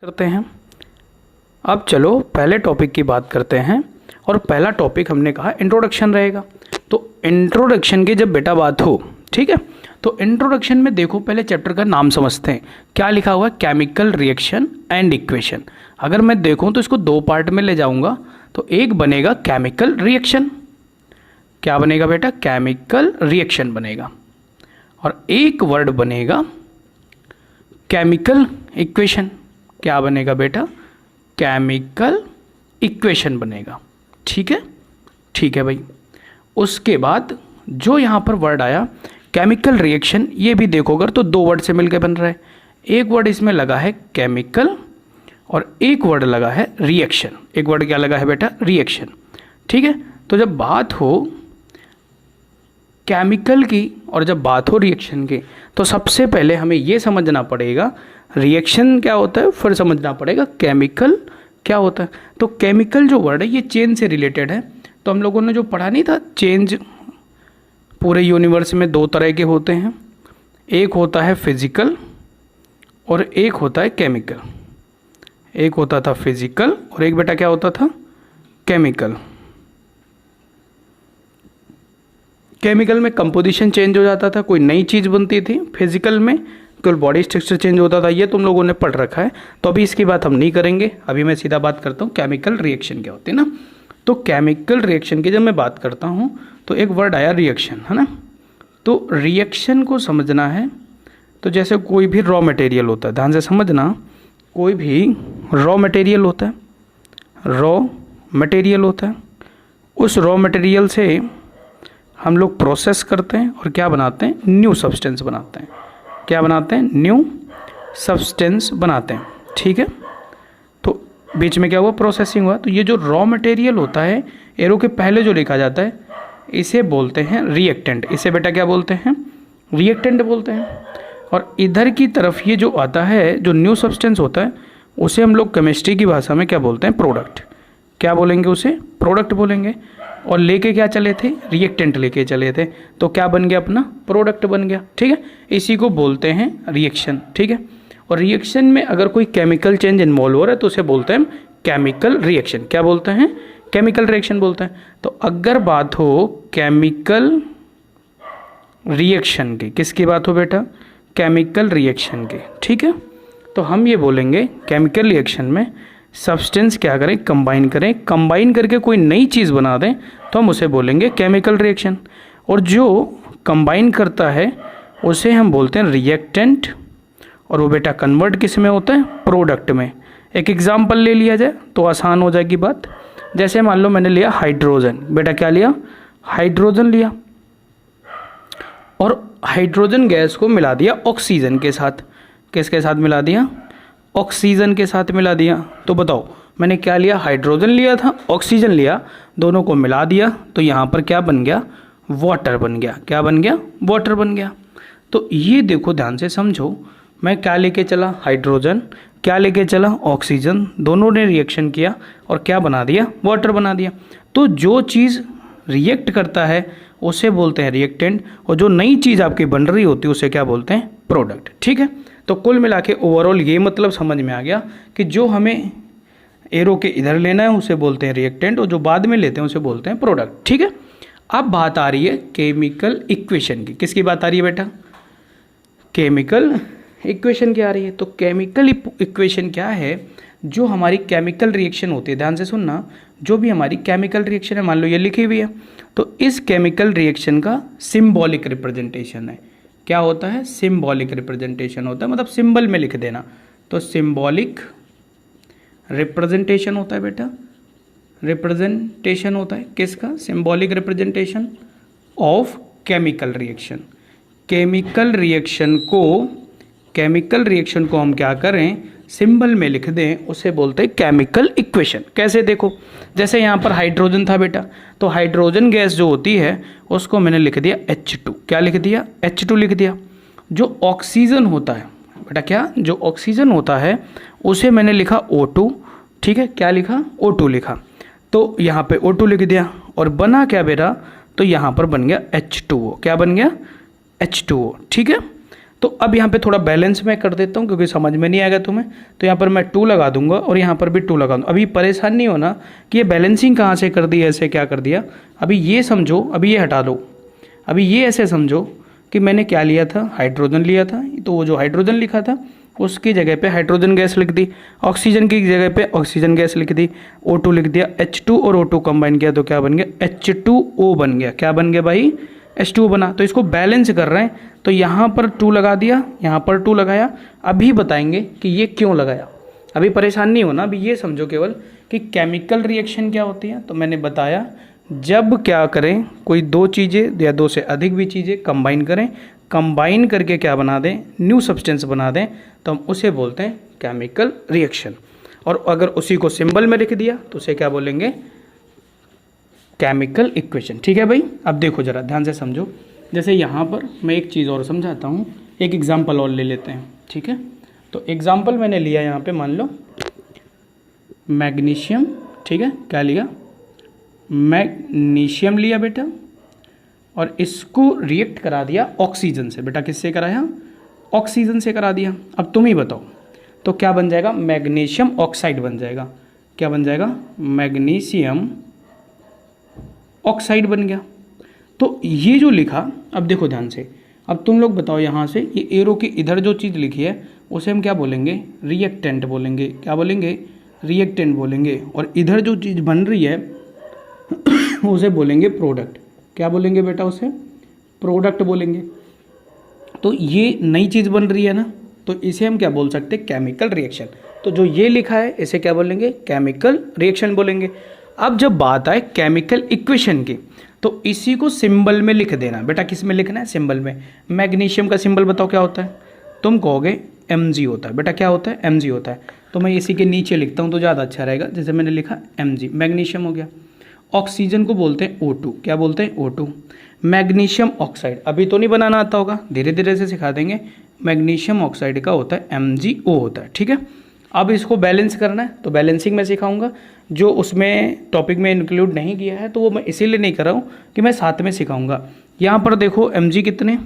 करते हैं। अब चलो पहले टॉपिक की बात करते हैं और पहला टॉपिक हमने कहा इंट्रोडक्शन रहेगा। तो इंट्रोडक्शन की जब बेटा बात हो, ठीक है, तो इंट्रोडक्शन में देखो पहले चैप्टर का नाम समझते हैं। क्या लिखा हुआ है? Chemical reaction and equation. अगर मैं देखूं तो इसको दो पार्ट में ले जाऊंगा। तो एक बनेगा केमिकल रिएक्शन, क्या बनेगा बेटा? केमिकल रिएक्शन बनेगा, और एक वर्ड बनेगा केमिकल इक्वेशन। क्या बनेगा बेटा? केमिकल इक्वेशन बनेगा। ठीक है, ठीक है भाई। उसके बाद जो यहाँ पर वर्ड आया केमिकल रिएक्शन, ये भी देखो अगर तो दो वर्ड से मिलकर बन रहा है। एक वर्ड इसमें लगा है केमिकल और एक वर्ड लगा है रिएक्शन। एक वर्ड क्या लगा है बेटा? रिएक्शन। ठीक है, तो जब बात हो केमिकल की और जब बात हो रिएक्शन की, तो सबसे पहले हमें ये समझना पड़ेगा रिएक्शन क्या होता है, फिर समझना पड़ेगा केमिकल क्या होता है। तो केमिकल जो वर्ड है ये चेंज से रिलेटेड है। तो हम लोगों ने जो पढ़ा नहीं था, चेंज पूरे यूनिवर्स में दो तरह के होते हैं, एक होता है फिजिकल और एक होता है केमिकल। एक होता था फिजिकल और एक बेटा क्या होता था? केमिकल। केमिकल में कंपोजिशन चेंज हो जाता था, कोई नई चीज़ बनती थी। फिजिकल में केवल बॉडी स्ट्रक्चर चेंज होता था। ये तुम लोगों ने पढ़ रखा है, तो अभी इसकी बात हम नहीं करेंगे। अभी मैं सीधा बात करता हूँ केमिकल रिएक्शन क्या होती है ना। तो केमिकल रिएक्शन की जब मैं बात करता हूँ तो एक वर्ड आया रिएक्शन, है ना। तो रिएक्शन को समझना है तो जैसे कोई भी रॉ मटेरियल होता है, ध्यान से समझना, कोई भी रॉ मटेरियल होता है, रॉ मटेरियल होता है, उस रॉ मटेरियल से हम लोग प्रोसेस करते हैं और क्या बनाते हैं? न्यू सब्सटेंस बनाते हैं। क्या बनाते हैं? न्यू सब्सटेंस बनाते हैं। ठीक है, तो बीच में क्या हुआ? प्रोसेसिंग हुआ। तो ये जो रॉ मटेरियल होता है, एरो के पहले जो लिखा जाता है, इसे बोलते हैं रिएक्टेंट। इसे बेटा क्या बोलते हैं? रिएक्टेंट बोलते हैं। और इधर की तरफ ये जो आता है, जो न्यू सब्सटेंस होता है, उसे हम लोग केमिस्ट्री की भाषा में क्या बोलते हैं? प्रोडक्ट। क्या बोलेंगे? उसे प्रोडक्ट बोलेंगे। और लेके क्या चले थे? रिएक्टेंट लेके चले थे। तो क्या बन गया? अपना प्रोडक्ट बन गया। ठीक है, इसी को बोलते हैं रिएक्शन। ठीक है, और रिएक्शन में अगर कोई केमिकल चेंज इन्वॉल्व हो रहा है तो उसे बोलते हैं केमिकल रिएक्शन। क्या बोलते हैं? केमिकल रिएक्शन बोलते हैं। तो अगर बात हो केमिकल रिएक्शन की, किसकी बात हो बेटा? केमिकल रिएक्शन की। ठीक है, तो हम ये बोलेंगे केमिकल रिएक्शन में सब्सटेंस क्या करें? कंबाइन करें। कंबाइन करके कोई नई चीज़ बना दें तो हम उसे बोलेंगे केमिकल रिएक्शन। और जो कंबाइन करता है उसे हम बोलते हैं रिएक्टेंट, और वो बेटा कन्वर्ट किस में होता है? प्रोडक्ट में। एक एग्जांपल ले लिया जाए तो आसान हो जाएगी बात। जैसे मान लो मैंने लिया हाइड्रोजन। बेटा क्या लिया? हाइड्रोजन लिया, और हाइड्रोजन गैस को मिला दिया ऑक्सीजन के साथ। किसके साथ मिला दिया? ऑक्सीजन के साथ मिला दिया। तो बताओ मैंने क्या लिया? हाइड्रोजन लिया था, ऑक्सीजन लिया, दोनों को मिला दिया, तो यहाँ पर क्या बन गया? वाटर बन गया। क्या बन गया? वाटर बन गया। तो ये देखो ध्यान से समझो, मैं क्या लेके चला? हाइड्रोजन। क्या लेके चला? ऑक्सीजन। दोनों ने रिएक्शन किया और क्या बना दिया? वाटर बना दिया। तो जो चीज़ रिएक्ट करता है उसे बोलते हैं रिएक्टेंट, और जो नई चीज़ आपकी बन रही होती है उसे क्या बोलते हैं? प्रोडक्ट। ठीक है, तो कुल मिला के ओवरऑल ये मतलब समझ में आ गया कि जो हमें एरो के इधर लेना है उसे बोलते हैं रिएक्टेंट, और जो बाद में लेते हैं उसे बोलते हैं प्रोडक्ट। ठीक है, अब बात आ रही है केमिकल इक्वेशन की। किसकी बात आ रही है बेटा? केमिकल इक्वेशन की आ रही है। तो केमिकल इक्वेशन क्या है? जो हमारी केमिकल रिएक्शन होती है, ध्यान से सुनना, जो भी हमारी केमिकल रिएक्शन है, मान लो ये लिखी हुई है, तो इस केमिकल रिएक्शन का सिंबॉलिक रिप्रेजेंटेशन है। क्या होता है? सिंबॉलिक रिप्रेजेंटेशन होता है, मतलब सिंबल में लिख देना। तो सिंबॉलिक रिप्रेजेंटेशन होता है बेटा, रिप्रेजेंटेशन होता है किसका? Symbolic representation of chemical reaction. Chemical reaction को हम क्या करें? सिंबल में लिख दें, उसे बोलते हैं केमिकल इक्वेशन। कैसे? देखो, जैसे यहाँ पर हाइड्रोजन था बेटा, तो हाइड्रोजन गैस जो होती है उसको मैंने लिख दिया H2। क्या लिख दिया? H2 लिख दिया। जो ऑक्सीजन होता है बेटा, क्या? जो ऑक्सीजन होता है उसे मैंने लिखा O2। ठीक है, क्या लिखा? O2 लिखा। तो यहाँ पे O2 लिख दिया, और बना क्या बेटा? तो यहाँ पर बन गया H2O। क्या बन गया? H2O। ठीक है, तो अब यहाँ पे थोड़ा बैलेंस मैं कर देता हूँ क्योंकि समझ में नहीं आएगा तुम्हें। तो यहाँ पर मैं 2 लगा दूंगा और यहाँ पर भी 2 लगा दूंगा। अभी परेशान नहीं होना कि ये बैलेंसिंग कहाँ से कर दी, ऐसे क्या कर दिया। अभी ये समझो, अभी ये हटा दो। अभी ये ऐसे समझो कि मैंने क्या लिया था, हाइड्रोजन लिया था, तो वो जो हाइड्रोजन लिखा था उसकी जगह पे हाइड्रोजन गैस लिख दी, ऑक्सीजन की जगह पे ऑक्सीजन गैस लिख दी, O2 लिख दिया, H2 और O2 कंबाइन किया तो क्या बन गया, H2O बन गया। क्या बन गया भाई, H2O बना। तो इसको बैलेंस कर रहे हैं तो यहाँ पर 2 लगा दिया, यहाँ पर 2 लगाया। अभी बताएंगे कि ये क्यों लगाया, अभी परेशान नहीं होना। अभी ये समझो केवल कि केमिकल रिएक्शन क्या होती है। तो मैंने बताया जब क्या करें, कोई 2 चीज़ें या 2 से अधिक भी चीज़ें कंबाइन करें, कंबाइन करके क्या बना दें, न्यू सब्सटेंस बना दें, तो हम उसे बोलते हैं केमिकल रिएक्शन। और अगर उसी को सिंबल में लिख दिया तो उसे क्या बोलेंगे, केमिकल इक्वेशन। ठीक है भाई। अब देखो ज़रा ध्यान से समझो। जैसे यहाँ पर मैं एक चीज़ और समझाता हूँ, एक एग्जाम्पल और ले लेते हैं। ठीक है, तो एग्जाम्पल मैंने लिया यहाँ पे, मान लो मैग्नीशियम। ठीक है, क्या लिया, मैग्नीशियम लिया बेटा, और इसको रिएक्ट करा दिया ऑक्सीजन से। बेटा किससे कराया, ऑक्सीजन से करा दिया। अब तुम ही बताओ तो क्या बन जाएगा, मैग्नीशियम ऑक्साइड बन जाएगा। क्या बन जाएगा, मैग्नीशियम ऑक्साइड बन गया। तो ये जो लिखा, अब देखो ध्यान से, अब तुम लोग बताओ यहाँ से, ये एरो के इधर जो चीज़ लिखी है उसे हम क्या बोलेंगे, रिएक्टेंट बोलेंगे। क्या बोलेंगे, रिएक्टेंट बोलेंगे। और इधर जो चीज़ बन रही है उसे बोलेंगे प्रोडक्ट। क्या बोलेंगे बेटा, उसे प्रोडक्ट बोलेंगे। तो ये नई चीज़ बन रही है ना, तो इसे हम क्या बोल सकते हैं, केमिकल रिएक्शन। तो जो ये लिखा है इसे क्या बोलेंगे, केमिकल रिएक्शन बोलेंगे। अब जब बात आए केमिकल इक्वेशन की, तो इसी को सिंबल में लिख देना। बेटा किस में लिखना है, सिंबल में। मैग्नीशियम का सिंबल बताओ क्या होता है, तुम कहोगे Mg होता है। बेटा क्या होता है, Mg होता है। तो मैं इसी के नीचे लिखता हूँ तो ज़्यादा अच्छा रहेगा। जैसे मैंने लिखा Mg, मैग्नीशियम हो गया। ऑक्सीजन को बोलते हैं O2। क्या बोलते हैं, O2। मैग्नीशियम ऑक्साइड अभी तो नहीं बनाना आता होगा, धीरे धीरे से सिखा देंगे। मैग्नीशियम ऑक्साइड का होता है MgO होता है। ठीक है, अब इसको बैलेंस करना है तो बैलेंसिंग में सिखाऊंगा, जो उसमें टॉपिक में इंक्लूड नहीं किया है तो वो मैं इसीलिए नहीं कर रहा हूँ कि मैं साथ में सिखाऊंगा। यहाँ पर देखो Mg कितने,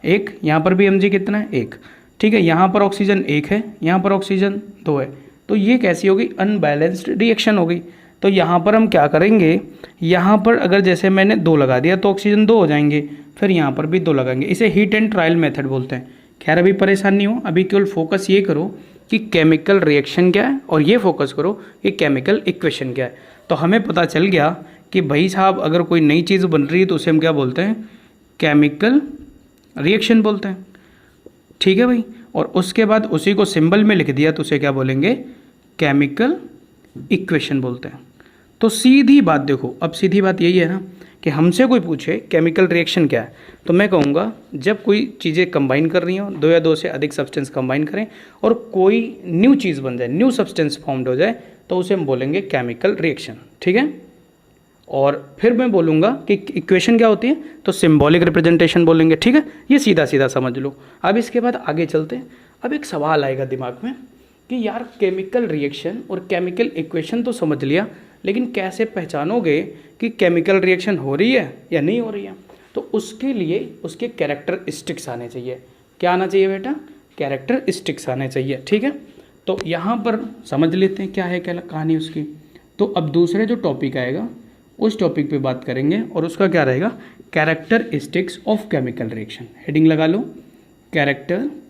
1, यहाँ पर भी Mg कितना है, 1। ठीक है, यहाँ पर ऑक्सीजन 1 है, यहाँ पर ऑक्सीजन 2 है। तो ये कैसी हो गई, अनबैलेंस्ड रिएक्शन हो गई। तो यहाँ पर हम क्या करेंगे, यहाँ पर अगर जैसे मैंने 2 लगा दिया तो ऑक्सीजन 2 हो जाएंगे, फिर यहाँ पर भी 2 लगाएंगे। इसे हीट एंड ट्रायल मेथड बोलते हैं। खैर अभी परेशान नहीं हो, अभी केवल फोकस ये करो कि केमिकल रिएक्शन क्या है, और ये फोकस करो कि केमिकल इक्वेशन क्या है। तो हमें पता चल गया कि भाई साहब अगर कोई नई चीज़ बन रही है तो उसे हम क्या बोलते हैं, केमिकल रिएक्शन बोलते हैं। ठीक है भाई, और उसके बाद उसी को सिंबल में लिख दिया तो उसे क्या बोलेंगे, केमिकल इक्वेशन बोलते हैं। तो सीधी बात देखो, अब सीधी बात यही है ना कि हमसे कोई पूछे केमिकल रिएक्शन क्या है, तो मैं कहूँगा जब कोई चीज़ें कंबाइन कर रही हो, 2 या 2 से अधिक सब्सटेंस कंबाइन करें और कोई न्यू चीज़ बन जाए, न्यू सब्सटेंस फॉर्म्ड हो जाए, तो उसे हम बोलेंगे केमिकल रिएक्शन। ठीक है, और फिर मैं बोलूँगा कि इक्वेशन क्या होती है, तो सिंबॉलिक रिप्रेजेंटेशन बोलेंगे। ठीक है, ये सीधा सीधा समझ लो। अब इसके बाद आगे चलते हैं। अब एक सवाल आएगा दिमाग में कि यार केमिकल रिएक्शन और केमिकल इक्वेशन तो समझ लिया, लेकिन कैसे पहचानोगे कि केमिकल रिएक्शन हो रही है या नहीं हो रही है। तो उसके लिए उसके कैरेक्टरिस्टिक्स आने चाहिए। क्या आना चाहिए बेटा, कैरेक्टरिस्टिक्स आने चाहिए। ठीक है, तो यहाँ पर समझ लेते हैं क्या है, क्या कहानी उसकी। तो अब दूसरे जो टॉपिक आएगा उस टॉपिक पे बात करेंगे, और उसका क्या रहेगा, characteristics of chemical reaction. Heading लगा लो, कैरेक्टरिस्टिक्स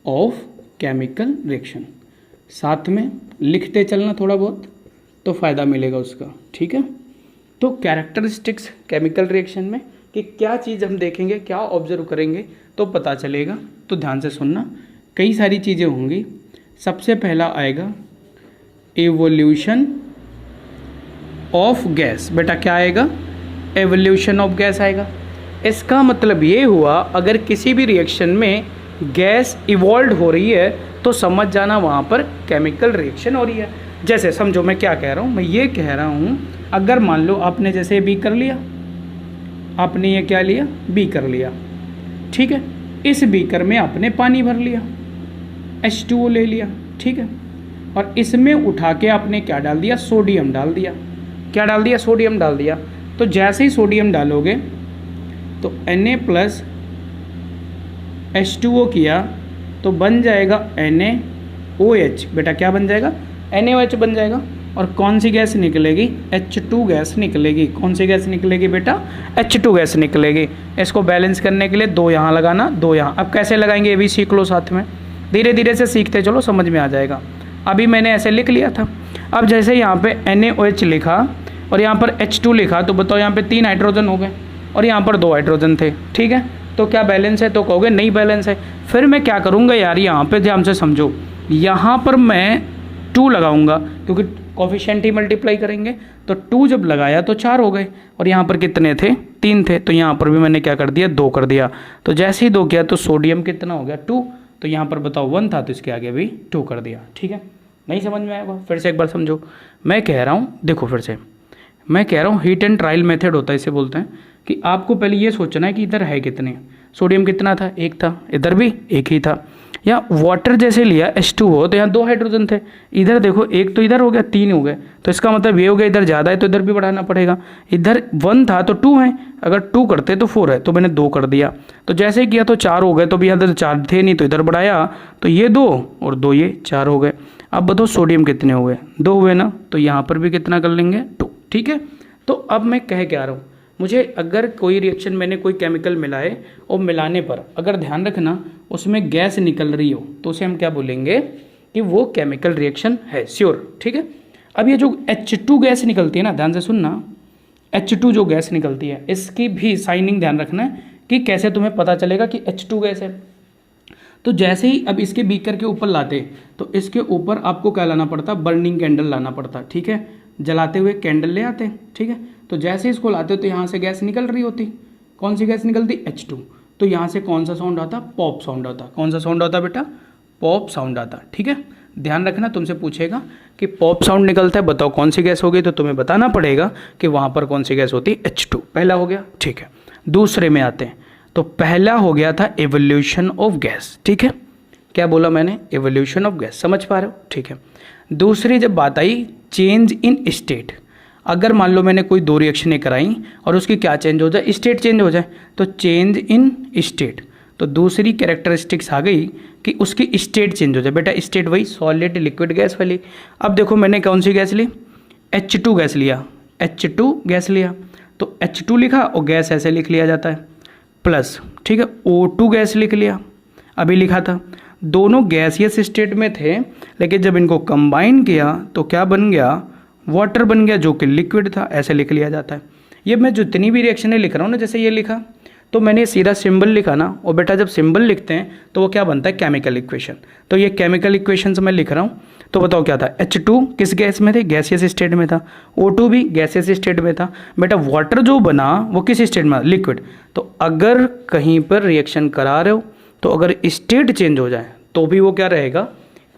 ऑफ केमिकल रिएक्शन। साथ में लिखते चलना थोड़ा बहुत तो फ़ायदा मिलेगा उसका। ठीक है, तो कैरेक्टरिस्टिक्स केमिकल रिएक्शन में कि क्या चीज़ हम देखेंगे, क्या ऑब्जर्व करेंगे तो पता चलेगा। तो ध्यान से सुनना, कई सारी चीज़ें होंगी। सबसे पहला आएगा एवोल्यूशन ऑफ गैस। बेटा क्या आएगा, एवोल्यूशन ऑफ गैस आएगा। इसका मतलब ये हुआ अगर किसी भी रिएक्शन में गैस इवॉल्व हो रही है तो समझ जाना वहाँ पर केमिकल रिएक्शन हो रही है। जैसे समझो मैं क्या कह रहा हूँ, मैं ये कह रहा हूँ अगर मान लो आपने जैसे बी कर लिया, आपने ये क्या लिया, बी कर लिया। ठीक है, इस बीकर में आपने पानी भर लिया, H2O ले लिया। ठीक है, और इसमें उठा के आपने क्या डाल दिया, सोडियम डाल दिया। क्या डाल दिया, सोडियम डाल दिया। तो जैसे ही सोडियम डालोगे तो Na प्लस H2O किया तो बन जाएगा NaOH। बेटा क्या बन जाएगा? NaOH बन जाएगा। और कौन सी गैस निकलेगी? H2 गैस निकलेगी। कौन सी गैस निकलेगी बेटा? H2 गैस निकलेगी। इसको बैलेंस करने के लिए 2 यहाँ लगाना, 2 यहाँ। अब कैसे लगाएंगे ये भी सीख लो साथ में, धीरे धीरे से सीखते चलो, समझ में आ जाएगा। अभी मैंने ऐसे लिख लिया था। अब जैसे यहाँ पे NaOH लिखा और यहाँ पर H2 लिखा तो बताओ यहाँ पे 3 हाइड्रोजन हो गए और यहाँ पर 2 हाइड्रोजन थे। ठीक है, तो क्या बैलेंस है? तो कहोगे नहीं बैलेंस है। फिर मैं क्या करूँगा यार, यहाँ पे ध्यान से समझो, यहाँ पर मैं 2 लगाऊंगा क्योंकि कोफिशिएंट ही मल्टीप्लाई करेंगे। तो 2 जब लगाया तो 4 हो गए और यहाँ पर कितने थे? 3 थे। तो यहाँ पर भी मैंने क्या कर दिया? 2 कर दिया। तो जैसे ही 2 किया तो सोडियम कितना हो गया? 2। तो यहाँ पर बताओ 1 था तो इसके आगे भी 2 कर दिया। ठीक है, नहीं समझ में आएगा? फिर से एक बार समझो। मैं कह रहा हूँ, देखो फिर से मैं कह रहा हूँ, हीट एंड ट्रायल मेथड होता है, इसे बोलते हैं कि आपको पहले ये सोचना है कि इधर है कितने। सोडियम कितना था? 1 था। इधर भी 1 ही था। या वाटर जैसे लिया H2O तो यहाँ 2 हाइड्रोजन थे। इधर देखो 1 तो इधर हो गया, 3 हो गए। तो इसका मतलब ये हो गया इधर ज़्यादा है तो इधर भी बढ़ाना पड़ेगा। इधर 1 था तो 2 है, अगर 2 करते तो 4 है, तो मैंने 2 कर दिया। तो जैसे ही किया तो 4 हो गए। तो भी यहाँ तो 4 थे नहीं तो इधर बढ़ाया तो ये 2 और 2 ये 4 हो गए। अब बताओ सोडियम कितने हो गए? 2 हुए ना, तो यहाँ पर भी कितना कर लेंगे? 2। ठीक है, तो अब मैं कह क्या रहा हूँ, मुझे अगर कोई रिएक्शन मैंने कोई केमिकल मिलाए और मिलाने पर अगर ध्यान रखना उसमें गैस निकल रही हो तो उसे हम क्या बोलेंगे कि वो केमिकल रिएक्शन है, श्योर। ठीक है, अब ये जो H2 गैस निकलती है ना, ध्यान से सुनना, H2 जो गैस निकलती है इसकी भी साइनिंग ध्यान रखना है कि कैसे तुम्हें पता चलेगा कि H2 गैस है। तो जैसे ही अब इसके बीकर के ऊपर लाते तो इसके ऊपर आपको क्या लाना पड़ता? बर्निंग कैंडल लाना पड़ता। ठीक है, जलाते हुए कैंडल ले आते। ठीक है, तो जैसे ही इसको लाते तो यहाँ से गैस निकल रही होती। कौन सी गैस निकलती? H2। तो यहाँ से कौन सा साउंड आता? पॉप साउंड आता। कौन सा साउंड आता बेटा? पॉप साउंड आता। ठीक है, ध्यान रखना, तुमसे पूछेगा कि पॉप साउंड निकलता है, बताओ कौन सी गैस होगी, तो तुम्हें बताना पड़ेगा कि वहाँ पर कौन सी गैस होती? H2। पहला हो गया। ठीक है, दूसरे में आते हैं। तो पहला हो गया था एवोल्यूशन ऑफ गैस। ठीक है, क्या बोला मैंने? Evolution of gas. समझ पा रहे हो? ठीक है, दूसरी जब बात आई चेंज इन स्टेट, अगर मान लो मैंने कोई 2 रिएक्शनें कराई और उसकी क्या चेंज हो जाए? स्टेट चेंज हो जाए, तो चेंज इन स्टेट। तो दूसरी कैरेक्टरिस्टिक्स आ गई कि उसकी स्टेट चेंज हो जाए। बेटा स्टेट वही सॉलिड लिक्विड गैस वाली। अब देखो मैंने कौन सी गैस ली? H2 गैस लिया। H2 गैस लिया तो H2 लिखा और गैस ऐसे लिख लिया जाता है प्लस। ठीक है, O2 गैस लिख लिया, अभी लिखा था। दोनों गैसियस स्टेट में थे लेकिन जब इनको कंबाइन किया तो क्या बन गया? वाटर बन गया जो कि लिक्विड था, ऐसे लिख लिया जाता है। ये मैं जितनी भी रिएक्शनें लिख रहा हूँ ना, जैसे ये लिखा तो मैंने सीधा सिंबल लिखा ना, और बेटा जब सिंबल लिखते हैं तो वो क्या बनता है? Chemical equation. तो ये केमिकल इक्वेशन से मैं लिख रहा हूँ। तो बताओ क्या था? H2 किस गैस में थे? गैसियस स्टेट में था। O2 भी गैसियस स्टेट में था। बेटा वाटर जो बना वो किस स्टेट में? लिक्विड। तो अगर कहीं पर रिएक्शन करा रहे हो तो अगर स्टेट चेंज हो जाए तो भी वो क्या रहेगा?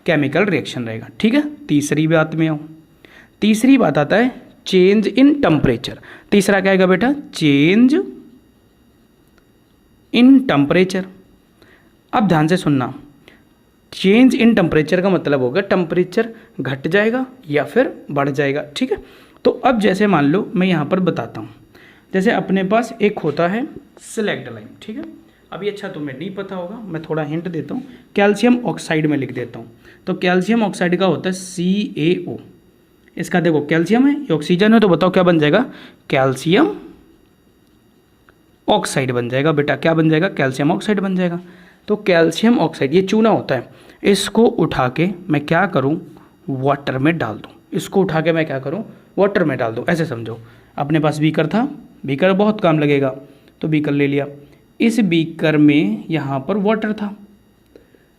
केमिकल रिएक्शन रहेगा। ठीक है, तीसरी बात में आऊँ। तीसरी बात आता है चेंज इन टेम्परेचर। तीसरा क्या आएगा बेटा? Change in temperature. अब ध्यान से सुनना, चेंज इन टेम्परेचर का मतलब होगा टेम्परेचर घट जाएगा या फिर बढ़ जाएगा। ठीक है, तो अब जैसे मान लो मैं यहाँ पर बताता हूँ, जैसे अपने पास एक होता है सिलेक्ट लाइन। ठीक है, अभी अच्छा तुम्हें नहीं पता होगा, मैं थोड़ा हिंट देता हूँ। कैल्शियम ऑक्साइड में लिख देता हूँ। तो कैल्शियम ऑक्साइड का होता है CaO। इसका देखो कैल्शियम है, ये ऑक्सीजन है, तो बताओ क्या बन जाएगा? कैल्शियम ऑक्साइड बन जाएगा। बेटा क्या बन जाएगा? कैल्शियम ऑक्साइड बन जाएगा। तो कैल्शियम ऑक्साइड ये चूना होता है, इसको उठा के मैं क्या करूं? वाटर में डाल दूं। इसको उठा के मैं क्या करूं? वाटर में डाल दूं। ऐसे समझो, अपने पास बीकर था, बीकर बहुत काम लगेगा तो बीकर ले लिया। इस बीकर में यहाँ पर वाटर था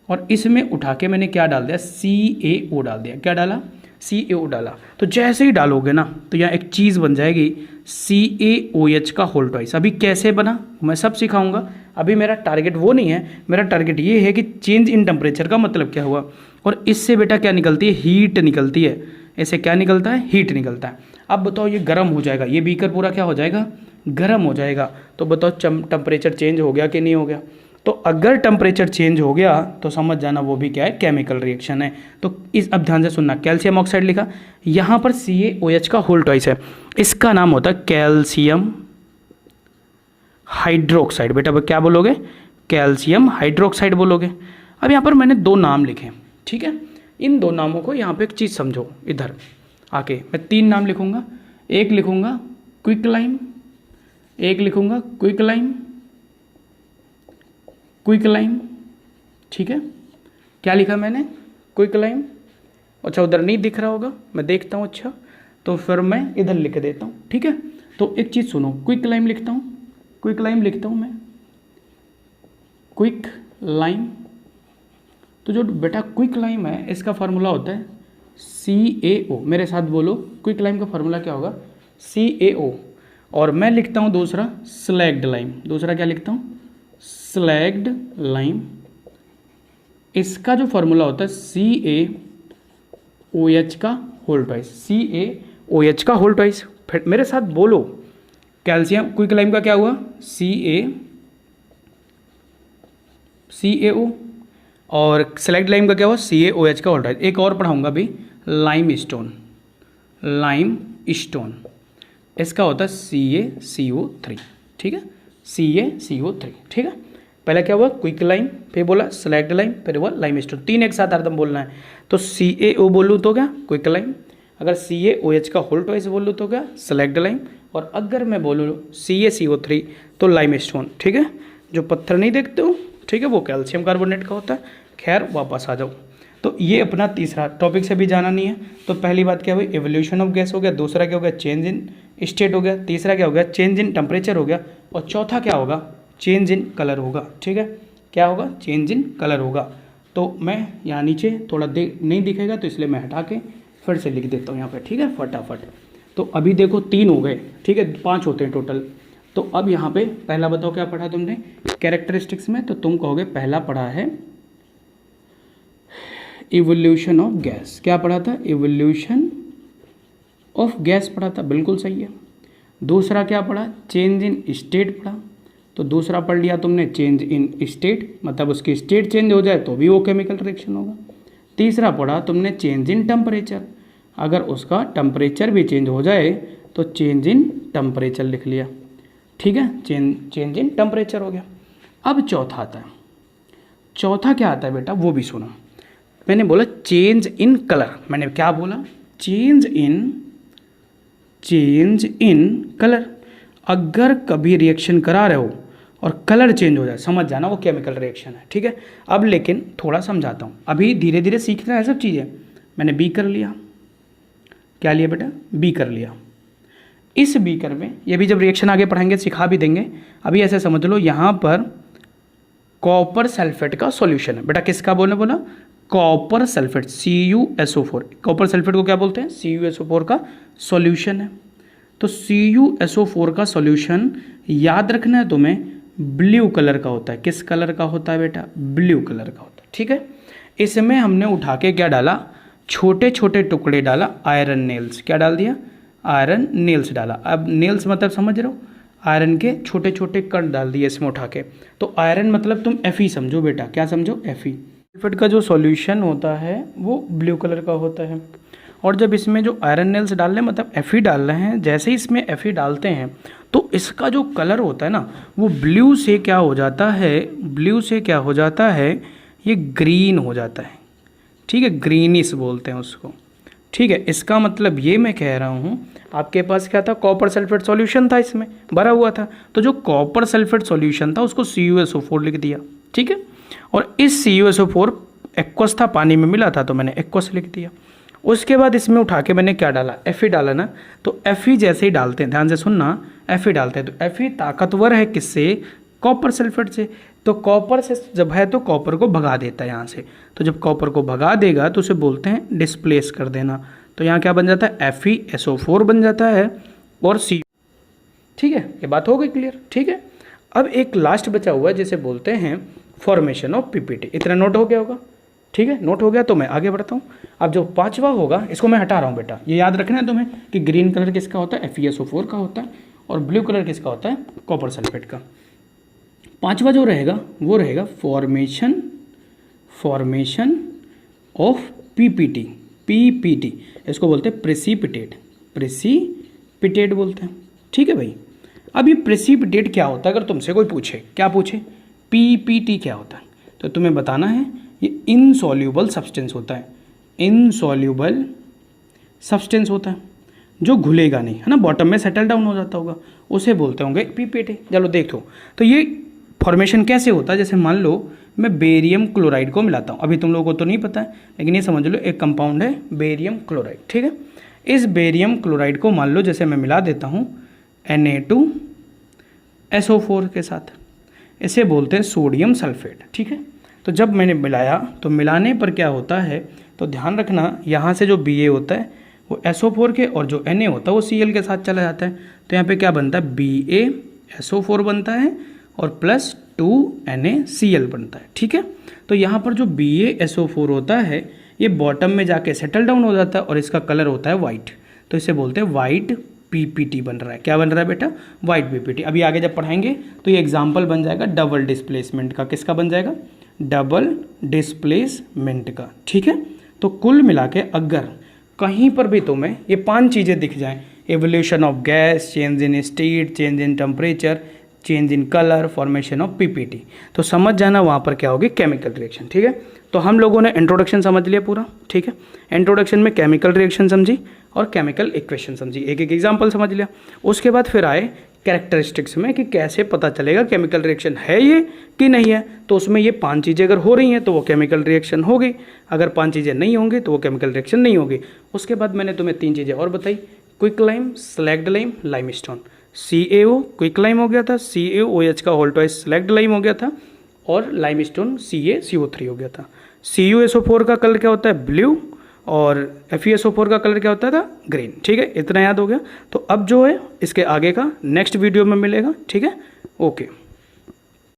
और इसमें उठा के मैंने क्या डाल दिया? CaO डाल दिया। क्या डाला? CaO डाला। तो जैसे ही डालोगे ना तो यहाँ एक चीज़ बन जाएगी CaOH का होल ट्वाइस। अभी कैसे बना मैं सब सिखाऊंगा, अभी मेरा टारगेट वो नहीं है। मेरा टारगेट ये है कि चेंज इन टेम्परेचर का मतलब क्या हुआ, और इससे बेटा क्या निकलती है? हीट निकलती है। इससे क्या निकलता है? हीट निकलता है। अब बताओ ये गर्म हो जाएगा, ये बीकर पूरा क्या हो जाएगा? गर्म हो जाएगा। तो बताओ टेम्परेचर चेंज हो गया कि नहीं हो गया? तो अगर टेम्परेचर चेंज हो गया तो समझ जाना वो भी क्या है? केमिकल रिएक्शन है। तो इस अब ध्यान से सुनना, कैल्शियम ऑक्साइड लिखा, यहाँ पर CaOH का होल ट्वाइस है, इसका नाम होता है कैल्शियम हाइड्रोक्साइड। बेटा क्या बोलोगे? कैल्शियम हाइड्रोक्साइड बोलोगे। अब यहाँ पर मैंने दो नाम लिखे, ठीक है। इन दो नामों को यहाँ पे एक चीज़ समझो, इधर आके मैं तीन नाम लिखूँगा। एक लिखूँगा क्विकलाइम, एक लिखूँगा क्विकलाइम, क्विकलाइम, ठीक है। क्या लिखा मैंने? क्विकलाइम। अच्छा उधर नहीं दिख रहा होगा, मैं देखता हूँ। अच्छा तो फिर मैं इधर लिख देता हूँ, ठीक है। तो एक चीज़ सुनो, क्विकलाइम लिखता हूँ, क्विकलाइम लिखता हूँ मैं, क्विकलाइम। तो जो बेटा क्विकलाइम है इसका फार्मूला होता है CaO। मेरे साथ बोलो, क्विकलाइम का फार्मूला क्या होगा? CaO। और मैं लिखता हूँ दूसरा स्लैग्ड लाइम। दूसरा क्या लिखता हूँ? Slagged lime. इसका जो फार्मूला होता है CaOH का होल ट्वाइस, CaOH का होल ट्वाइस। फिर मेरे साथ बोलो, कैल्शियम क्विकलाइम का क्या हुआ? CaO। और स्लैग्ड लाइम का क्या हुआ? CaOH का होल ट्वाइस। एक और पढ़ाऊंगा अभी, लाइम स्टोन। लाइम स्टोन इसका होता है CaCO3, ठीक है। CaCO3, ठीक है। पहले क्या हुआ? क्विकलाइम, फिर बोला स्लैग्ड लाइम, फिर हुआ लाइम स्टोन। तीन एक साथ हरदम बोलना है। तो CaO बोलूँ तो क्या? क्विकलाइम। अगर CaOH का होल ट्वाइस बोलूँ तो क्या? Slagged lime. और अगर मैं बोलूँ CaCO3 तो लाइम स्टोन, ठीक है। जो पत्थर नहीं देखते हो, ठीक है, वो कैल्शियम कार्बोनेट का होता है। खैर वापस आ जाओ। तो ये अपना तीसरा टॉपिक से भी जाना नहीं है। तो पहली बात क्या हुई? एवोल्यूशन ऑफ गैस हो गया। दूसरा क्या हो गया? चेंज इन स्टेट हो गया। तीसरा क्या हो गया? चेंज इन टेम्परेचर हो गया। और चौथा क्या होगा? चेंज इन कलर होगा, ठीक है। क्या होगा? चेंज इन कलर होगा। तो मैं यहाँ नीचे थोड़ा नहीं दिखेगा तो इसलिए मैं हटा के फिर से लिख देता हूँ यहाँ पे, ठीक है, फटाफट। तो अभी देखो 3 हो गए, ठीक है, 5 होते हैं टोटल। तो अब यहाँ पे पहला बताओ क्या पढ़ा तुमने कैरेक्टरिस्टिक्स में? तो तुम कहोगे पहला पढ़ा है इवोल्यूशन ऑफ गैस। क्या पढ़ा था? इवोल्यूशन ऑफ गैस पढ़ा था, बिल्कुल सही है। दूसरा क्या पढ़ा? चेंज इन स्टेट पढ़ा। तो दूसरा पढ़ लिया तुमने चेंज इन स्टेट, मतलब उसकी स्टेट चेंज हो जाए तो भी वो केमिकल रिएक्शन होगा। तीसरा पढ़ा तुमने चेंज इन टेम्परेचर, अगर उसका टेम्परेचर भी चेंज हो जाए तो चेंज इन टेम्परेचर लिख लिया, ठीक है। चेंज इन टेम्परेचर हो गया। अब चौथा आता है। चौथा क्या आता है बेटा? वो भी सुनो। मैंने बोला चेंज इन कलर। मैंने क्या बोला? Change in colour. अगर कभी रिएक्शन करा रहे हो और कलर चेंज हो जाए, समझ जाना वो केमिकल रिएक्शन है, ठीक है। अब लेकिन थोड़ा समझाता हूँ, अभी धीरे धीरे सीखना है सब चीज़ें। मैंने बी कर लिया। क्या लिया बेटा? बी कर लिया। इस बीकर में, ये भी जब रिएक्शन आगे पढ़ाएंगे सिखा भी देंगे। अभी ऐसे समझ लो, यहाँ पर कॉपर सल्फेट का सॉल्यूशन है। बेटा किसका बोला? Copper sulphate, CuSO4। Copper sulphate को क्या बोलते हैं? CuSO4 का सॉल्यूशन है। तो CuSO4 का सॉल्यूशन याद रखना है तुम्हें, ब्लू कलर का होता है। किस कलर का होता है बेटा? ब्लू कलर का होता है, ठीक है। इसमें हमने उठा के क्या डाला? छोटे छोटे टुकड़े डाला, आयरन नेल्स। क्या डाल दिया? आयरन नेल्स डाला। अब नेल्स मतलब समझ रहे हो? आयरन के छोटे छोटे कण डाल दिए इसमें उठा के। तो आयरन मतलब तुम Fe समझो बेटा। क्या समझो? Fe। सल्फेट का जो सॉल्यूशन होता है वो ब्लू कलर का होता है। और जब इसमें जो आयरन नेल्स डाल रहे हैं, मतलब Fe डाल रहे हैं, जैसे ही इसमें Fe डालते हैं तो इसका जो कलर होता है ना, वो ब्लू से क्या हो जाता है? ब्लू से क्या हो जाता है? ये ग्रीन हो जाता है, ठीक है। ग्रीनिश बोलते हैं उसको, ठीक है। इसका मतलब ये मैं कह रहा हूँ, आपके पास क्या था? कॉपर सल्फेट सॉल्यूशन था, इसमें भरा हुआ था। तो जो कॉपर सल्फेट सॉल्यूशन था उसको CuSO4 लिख दिया, ठीक है। और इस CuSO4 एक्वस था, पानी में मिला था तो मैंने एक्वस लिख दिया। उसके बाद इसमें उठा के मैंने क्या डाला? Fe डाला ना। तो Fe जैसे ही डालते हैं, ध्यान से सुनना, Fe डालते हैं तो Fe ताकतवर है किससे? कॉपर सल्फेट से। तो कॉपर से जब है तो कॉपर को भगा देता है यहाँ से। तो जब कॉपर को भगा देगा तो उसे बोलते हैं डिस्प्लेस कर देना। तो यहाँ क्या बन जाता है? FeSO4 बन जाता है और C, ठीक है। ये बात हो गई क्लियर, ठीक है। अब एक लास्ट बचा हुआ है जिसे बोलते हैं फॉर्मेशन ऑफ PPT। इतना नोट हो गया होगा, ठीक है। नोट हो गया तो मैं आगे बढ़ता हूँ। अब जो पांचवा होगा इसको मैं हटा रहा हूँ बेटा। ये याद रखना है तुम्हें कि ग्रीन कलर किसका होता है? FeSO4 का होता है। और ब्लू कलर किसका होता है? कॉपर सल्फेट का। पांचवा जो रहेगा वो रहेगा फॉर्मेशन ऑफ PPT। इसको बोलते हैं प्रेसिपिटेट बोलते हैं, ठीक है भाई। अब ये प्रेसिपिटेट क्या होता है, अगर तुमसे कोई पूछे, क्या पूछे, पीपीटी क्या होता है, तो तुम्हें बताना है ये इनसॉल्यूबल सब्सटेंस होता है, इनसॉल्यूबल सब्सटेंस होता है जो घुलेगा नहीं, है ना, बॉटम में सेटल डाउन हो जाता होगा, उसे बोलते होंगे पीपीटी। चलो देख लो, तो ये फॉर्मेशन कैसे होता है, जैसे मान लो मैं बेरियम क्लोराइड को मिलाता हूँ, अभी तुम लोगों को तो नहीं पता है लेकिन ये समझ लो एक कंपाउंड है बेरियम क्लोराइड, ठीक है। इस बेरियम क्लोराइड को मान लो जैसे मैं मिला देता हूँ Na2SO4 के साथ, इसे बोलते हैं सोडियम सल्फेट, ठीक है। तो जब मैंने मिलाया तो मिलाने पर क्या होता है, तो ध्यान रखना यहाँ से जो Ba होता है वो SO4 के और जो Na होता है वो Cl के साथ चला जाता है, तो यहाँ पे क्या बनता है BaSO4 बनता है और प्लस 2NaCl बनता है, ठीक है। तो यहाँ पर जो BaSO4 होता है ये बॉटम में जाके सेटल डाउन हो जाता है और इसका कलर होता है वाइट, तो इसे बोलते हैं वाइट पीपीटी बन रहा है। क्या बन रहा है बेटा, वाइट पीपीटी। अभी आगे जब पढ़ाएंगे तो ये एग्जाम्पल बन जाएगा डबल डिस्प्लेसमेंट का, किसका बन जाएगा, डबल डिस्प्लेसमेंट का, ठीक है। तो कुल मिला के अगर कहीं पर भी तुम्हें ये 5 चीज़ें दिख जाएं, evolution of gas, change in state, change in temperature, change in colour, formation of PPT, तो समझ जाना वहाँ पर क्या होगी, केमिकल रिएक्शन, ठीक है। तो हम लोगों ने इंट्रोडक्शन समझ लिया पूरा, ठीक है। इंट्रोडक्शन में केमिकल रिएक्शन समझी और केमिकल इक्वेशन समझी, एक एक एग्जाम्पल समझ लिया। उसके बाद फिर आए कैरेक्टरिस्टिक्स में कि कैसे पता चलेगा केमिकल रिएक्शन है ये कि नहीं है, तो उसमें ये 5 चीज़ें अगर हो रही हैं तो वो केमिकल रिएक्शन होगी, अगर 5 चीज़ें नहीं होंगी तो वो केमिकल रिएक्शन नहीं होगी। उसके बाद मैंने तुम्हें 3 चीज़ें और बताई, quick lime, slagged lime, limestone. CaO quick lime हो गया था, CaOH का होल ट्वाइस स्लैग्ड लाइम हो गया था और लाइमस्टोन CaCO3 हो गया था। CuSO4 का कलर क्या होता है, ब्लू, और FeSO4 का कलर क्या होता था, ग्रीन, ठीक है। इतना याद हो गया। तो अब जो है इसके आगे का नेक्स्ट वीडियो में मिलेगा, ठीक है, ओके।